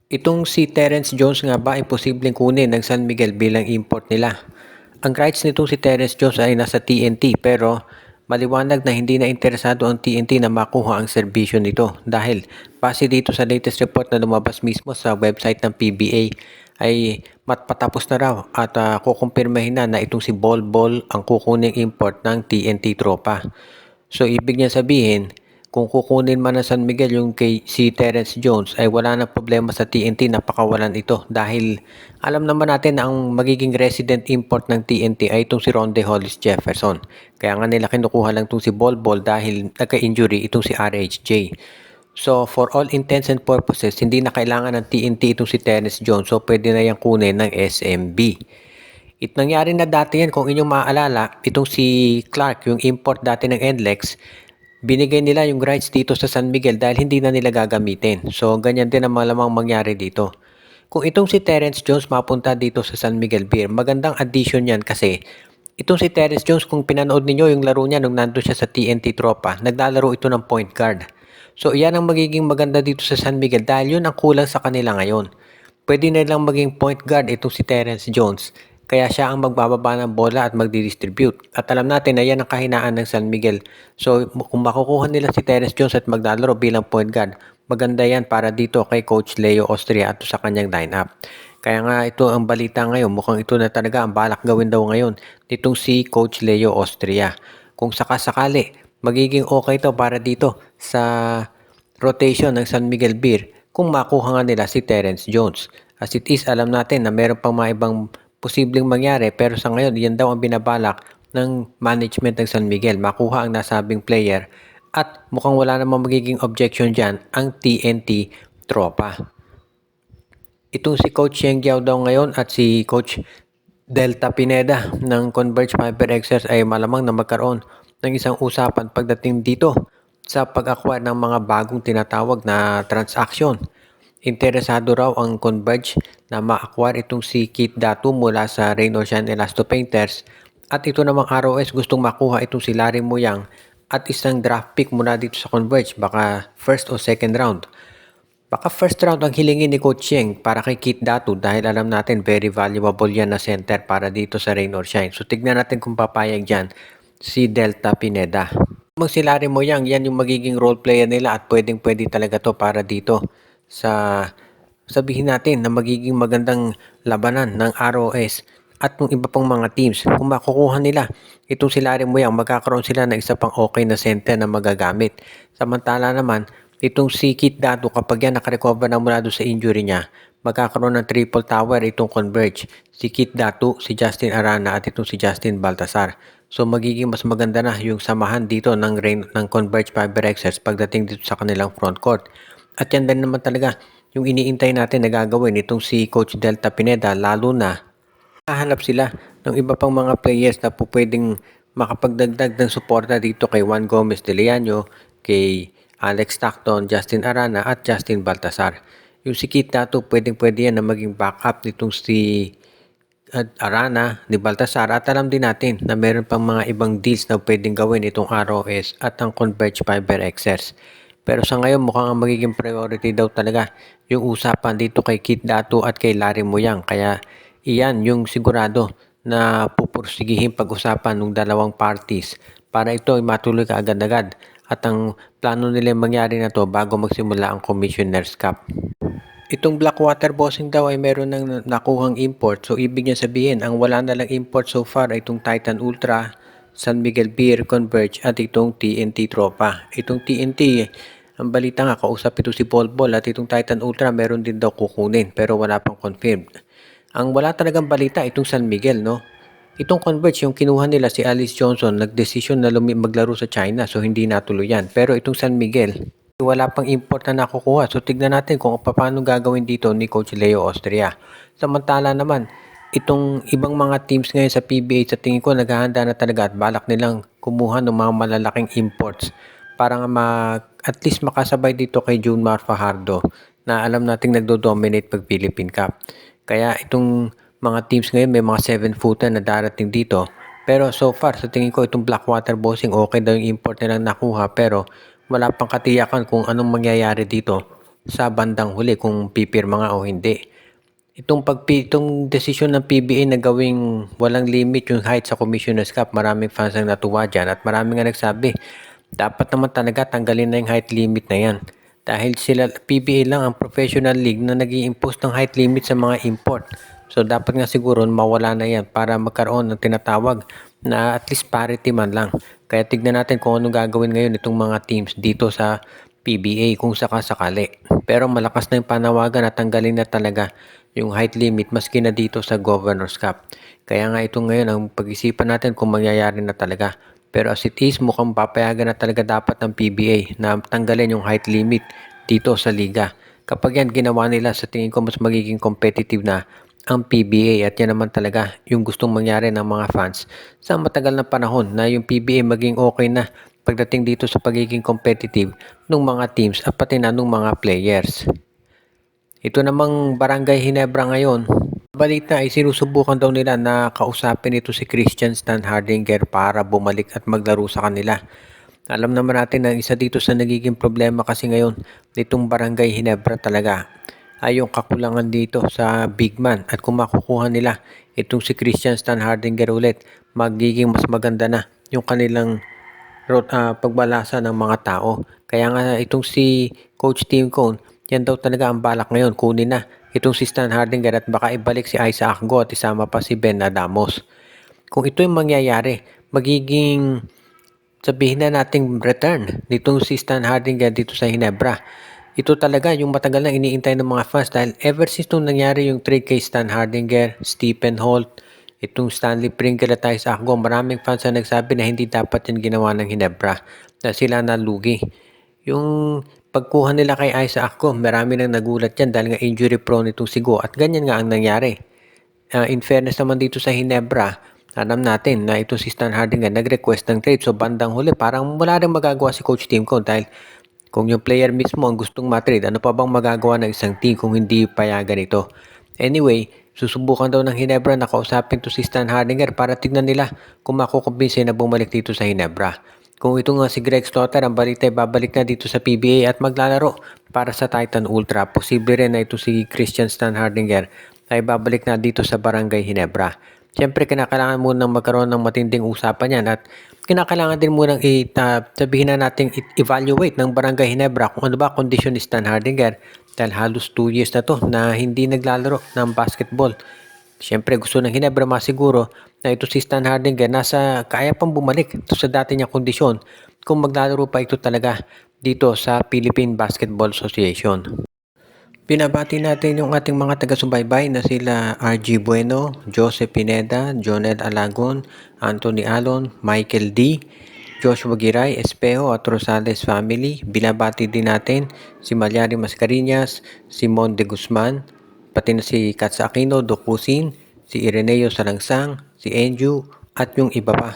Itong si Terence Jones nga ba ay posibleng kunin ng San Miguel bilang import nila? Ang rights nitong si Terence Jones ay nasa TNT pero maliwanag na hindi na interesado ang TNT na makuha ang serbisyo nito dahil base dito sa latest report na lumabas mismo sa website ng PBA ay matpatapos na raw at kukumpirmahin na itong si Bol Bol ang kukuning import ng TNT Tropa. So ibig niya sabihin, kung kukunin man ng San Miguel yung si Terence Jones ay wala na problema sa TNT na pakawalan ito dahil alam naman natin na ang magiging resident import ng TNT ay itong si Ronde Hollis Jefferson. Kaya nga nila kinukuha lang itong si Bol Bol dahil nagka-injury itong si RHJ. So for all intents and purposes, hindi na kailangan ng TNT itong si Terence Jones, so pwede na yung kunin ng SMB. Nangyari na dati yan, kung inyong maaalala, itong si Clark, yung import dati ng NLEX, binigay nila yung rights dito sa San Miguel dahil hindi na nila gagamitin. So, ganyan din ang malamang mangyari dito. Kung itong si Terence Jones mapunta dito sa San Miguel Beer, magandang addition yan kasi itong si Terence Jones, kung pinanood ninyo yung laro niya nung nandun siya sa TNT Tropa, naglalaro ito ng point guard. So, iyan ang magiging maganda dito sa San Miguel dahil yun ang kulang sa kanila ngayon. Pwede na lang maging point guard itong si Terence Jones. Kaya siya ang magbababa ng bola at magdi-distribute. At alam natin na yan ang kahinaan ng San Miguel. So kung makukuha nila si Terence Jones at maglalaro bilang point guard, maganda yan para dito kay Coach Leo Austria at sa kanyang lineup. Kaya nga ito ang balita ngayon, mukhang ito na talaga ang balak gawin daw ngayon nitong si Coach Leo Austria. Kung sakasakali, magiging okay to para dito sa rotation ng San Miguel Beer kung makuha nga nila si Terence Jones. As it is, alam natin na meron pang mga ibang posibleng mangyari pero sa ngayon, yan daw ang binabalak ng management ng San Miguel. Makuha ang nasabing player at mukhang wala namang magiging objection dyan ang TNT Tropa. Itong si Coach Yeng Giao daw ngayon at si Coach Delta Pineda ng Converge Fiber Xers ay malamang na magkaroon ng isang usapan pagdating dito sa pag-acquire ng mga bagong tinatawag na transaction. Interesado raw ang Converge na ma-acquire itong si Keith Datu mula sa Rain or Shine Elasto Painters at ito namang ROS gustong makuha itong si Larry Moyang at isang draft pick mula dito sa Converge, baka first o second round. Baka first round ang hilingin ni Coach Yeng para kay Keith Datu dahil alam natin very valuable yan na center para dito sa Rain or Shine. So tignan natin kung papayag dyan si Delta Pineda. Kung si Larry Moyang, yan yung magiging role player nila at pwedeng-pwede talaga to para dito sa sabihin natin na magiging magandang labanan ng ROS at ng iba pang mga teams. Kung makukuha nila itong si Larry Moyang, magkakaroon sila ng isa pang okay na center na magagamit. Samantala naman, itong si Keith Datu, kapag yan nakarecover na mula doon sa injury niya, magkakaroon ng triple tower itong Converge. Si Keith Datu, si Justin Arana at itong si Justin Baltasar. So magiging mas maganda na yung samahan dito ng Converge Fiber Xers pagdating dito sa kanilang front court. At yan din naman talaga yung iniintay natin na gagawin itong si Coach Delta Pineda, lalo na hahanap sila ng iba pang mga players na po pwedeng makapagdagdag ng suporta dito kay Juan Gomez de Leaño, kay Alex Stockton, Justin Arana at Justin Baltasar. Yung si Keith Datu, pwedeng-pwede yan na maging backup nitong si Arana, ni Baltasar, at alam din natin na meron pang mga ibang deals na pwedeng gawin itong ROS at ang Converge Fiber Xers. Pero sa ngayon mukhang ang magiging priority daw talaga yung usapan dito kay Keith Datu at kay Larry Moyang. Kaya iyan yung sigurado na pupursigihin pag-usapan ng dalawang parties para ito ay matuloy kaagad-agad at ang plano nila mangyari na to bago magsimula ang Commissioner's Cup. Itong Blackwater Bossing daw ay meron ng nakuhang import. So ibig niya sabihin, ang wala na lang import so far ay itong Titan Ultra, San Miguel Beer, Converge at itong TNT Tropa. Itong TNT, ang balita nga, kausap ito si Bol Bol at itong Titan Ultra meron din daw kukunin pero wala pang confirmed. Ang wala talagang balita itong San Miguel, no? Itong Converge, yung kinuha nila si Alice Johnson, nagdesisyon na maglaro sa China so hindi natuloy yan. Pero itong San Miguel, wala pang import na nakukuha. So tignan natin kung paano gagawin dito ni Coach Leo Austria. Samantala naman, itong ibang mga teams ngayon sa PBA, sa tingin ko naghahanda na talaga at balak nilang kumuha ng mga malalaking imports para nga at least makasabay dito kay Junmar Fajardo na alam nating nagdo-dominate pag Philippine Cup. Kaya itong mga teams ngayon may mga 7-footer na darating dito. Pero so far, sa tingin ko itong Blackwater Bossing, okay daw yung import nilang nakuha pero wala pang katiyakan kung anong mangyayari dito sa bandang huli kung pipirma nga o hindi. Itong desisyon ng PBA na gawing walang limit yung height sa Commissioner's Cup, maraming fans ang natuwa dyan at maraming nga nagsabi, dapat naman talaga tanggalin na yung height limit na yan. Dahil PBA lang ang professional league na nag-i-impose ng height limit sa mga import. So dapat nga siguro mawala na yan para magkaroon ng tinatawag na at least parity man lang. Kaya tignan natin kung anong gagawin ngayon itong mga teams dito sa PBA kung sakasakali. Pero malakas na yung panawagan na tanggalin na talaga yung height limit maski na dito sa Governor's Cup. Kaya nga ito ngayon ang pag-isipan natin kung mangyayari na talaga. Pero as it is, mukhang papayagan na talaga dapat ng PBA na tanggalin yung height limit dito sa liga. Kapag yan ginawa nila, sa tingin ko mas magiging competitive na ang PBA at yan naman talaga yung gustong mangyari ng mga fans sa matagal na panahon na yung PBA maging okay na pagdating dito sa pagiging competitive ng mga teams at pati na ng mga players. Ito namang Barangay Ginebra ngayon, balita ay sinusubukan daw nila na kausapin ito si Christian Stan Hardinger para bumalik at maglaro sa kanila. Alam naman natin na isa dito sa nagiging problema kasi ngayon nitong Barangay Ginebra talaga ay yung kakulangan dito sa big man at kung makukuha nila itong si Christian Stan Hardinger ulit, magiging mas maganda na yung kanilang pagbalasa ng mga tao. Kaya nga itong si Coach Tim Cone, yan daw talaga ang balak ngayon. Kunin na itong si Stan Hardinger at baka ibalik si Isaac Go at isama pa si Ben Adamos. Kung ito yung mangyayari, magiging sabihin na nating return nitong si Stan Hardinger dito sa Ginebra. Ito talaga yung matagal na iniintay ng mga fans dahil ever since nung nangyari yung trade kay Stan Hardinger, Stephen Holt, itong Stanley Pringle at Isaac Go, maraming fans ang nagsabi na hindi dapat yan ginawa ng Ginebra na sila nalugi. Yung pagkuha nila kay Isaac Go, marami nang nagulat yan dahil nga injury prone itong si Go at ganyan nga ang nangyari. In fairness naman dito sa Ginebra, alam natin na ito si Stan Hardinger nag-request ng trade. So bandang huli parang wala rin magagawa si Coach Tim Cone dahil kung yung player mismo ang gustong matrade, ano pa bang magagawa ng isang team kung hindi payagan ito? Anyway, susubukan daw ng Ginebra na kausapin to si Stan Hardinger para tignan nila kung makukumbinsi na bumalik dito sa Ginebra. Kung ito nga si Greg Slaughter, ang balita ay babalik na dito sa PBA at maglalaro para sa Titan Ultra. Posible rin na ito si Christian Stan Hardinger ay babalik na dito sa Barangay Ginebra. Siyempre, kinakailangan munang magkaroon ng matinding usapan yan at kinakailangan din munang sabihin na natin evaluate ng Barangay Ginebra kung ano ba kondisyon ni Stan Hardinger dahil halos 2 years na to na hindi naglalaro ng basketball. Siyempre, gusto ng Ginebra masiguro na ito si Stan Hardinger kaya pang bumalik ito sa dati niya kondisyon kung maglalaro pa ito talaga dito sa Philippine Basketball Association. Binabati natin yung ating mga taga-subaybay na sila RG Bueno, Joseph Pineda, Joned Alagon, Anthony Alon, Michael D., Joshua Giray, Espejo at Rosales family. Binabati din natin si Malyari Mascareñas, Simon de Guzman, pati na si Katsa Aquino, Dokusin, si Ireneo Salangsang, si Enju at yung iba pa.